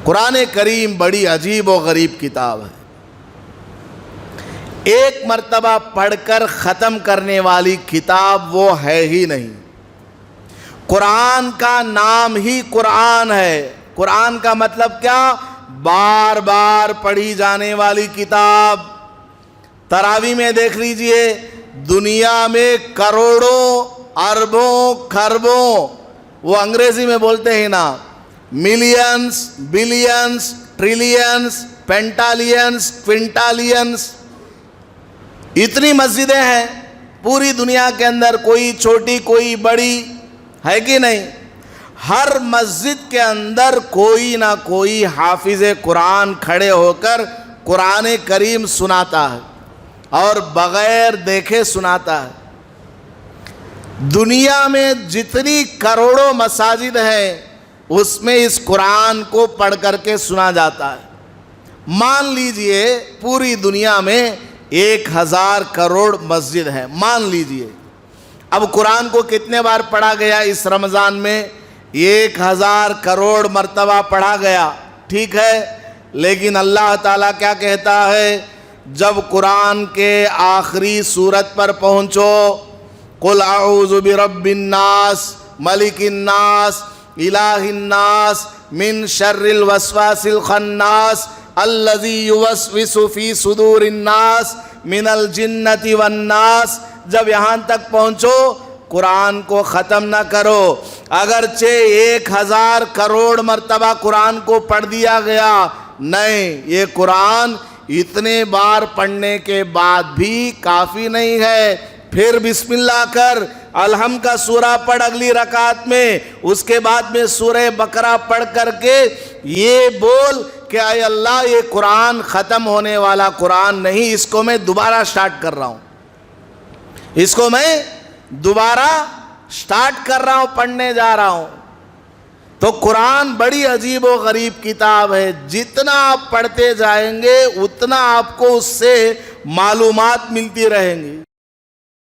قرآن کریم بڑی عجیب و غریب کتاب ہے، ایک مرتبہ پڑھ کر ختم کرنے والی کتاب وہ ہے ہی نہیں۔ قرآن کا نام ہی قرآن ہے۔ قرآن کا مطلب کیا؟ بار بار پڑھی جانے والی کتاب۔ تراویح میں دیکھ لیجئے، دنیا میں کروڑوں اربوں کھربوں، وہ انگریزی میں بولتے ہیں نا، ملینز بلینز ٹریلینز پینٹالینز کوئنٹالینز، اتنی مسجدیں ہیں پوری دنیا کے اندر، کوئی چھوٹی کوئی بڑی ہے کہ نہیں؟ ہر مسجد کے اندر کوئی نہ کوئی حافظ قرآن کھڑے ہو کر قرآن کریم سناتا ہے اور بغیر دیکھے سناتا ہے۔ دنیا میں جتنی کروڑوں مساجد ہیں اس میں اس قرآن کو پڑھ کر کے سنا جاتا ہے۔ مان لیجئے پوری دنیا میں 1000 کروڑ مسجد ہے، مان لیجئے۔ اب قرآن کو کتنے بار پڑھا گیا اس رمضان میں؟ 1000 کروڑ مرتبہ پڑھا گیا، ٹھیک ہے، لیکن اللہ تعالیٰ کیا کہتا ہے جب قرآن کے آخری سورت پر پہنچو؟ قُلْ أَعُوذُ بِرَبِّ النَّاسِ مَلِكِ النَّاسِ إِلَٰهِ النَّاسِ مِن شَرِّ الْوَسْوَاسِ الْخَنَّاسِ الَّذِي يُوَسْوِسُ فِي صُدُورِ النَّاسِ مِنَ الْجِنَّةِ وَالنَّاسِ۔ جب یہاں تک پہنچو قرآن کو ختم نہ کرو، اگرچہ 1000 کروڑ مرتبہ قرآن کو پڑھ دیا گیا، نہیں، یہ قرآن اتنے بار پڑھنے کے بعد بھی کافی نہیں ہے۔ پھر بسم اللہ کر، الحمد کا سورہ پڑھ اگلی رکعت میں، اس کے بعد میں سورہ بقرہ پڑھ کر کے یہ بول کہ اے اللہ یہ قرآن ختم ہونے والا قرآن نہیں، اس کو میں دوبارہ سٹارٹ کر رہا ہوں، اس کو میں دوبارہ سٹارٹ کر رہا ہوں، پڑھنے جا رہا ہوں۔ تو قرآن بڑی عجیب و غریب کتاب ہے، جتنا آپ پڑھتے جائیں گے اتنا آپ کو اس سے معلومات ملتی رہیں گی۔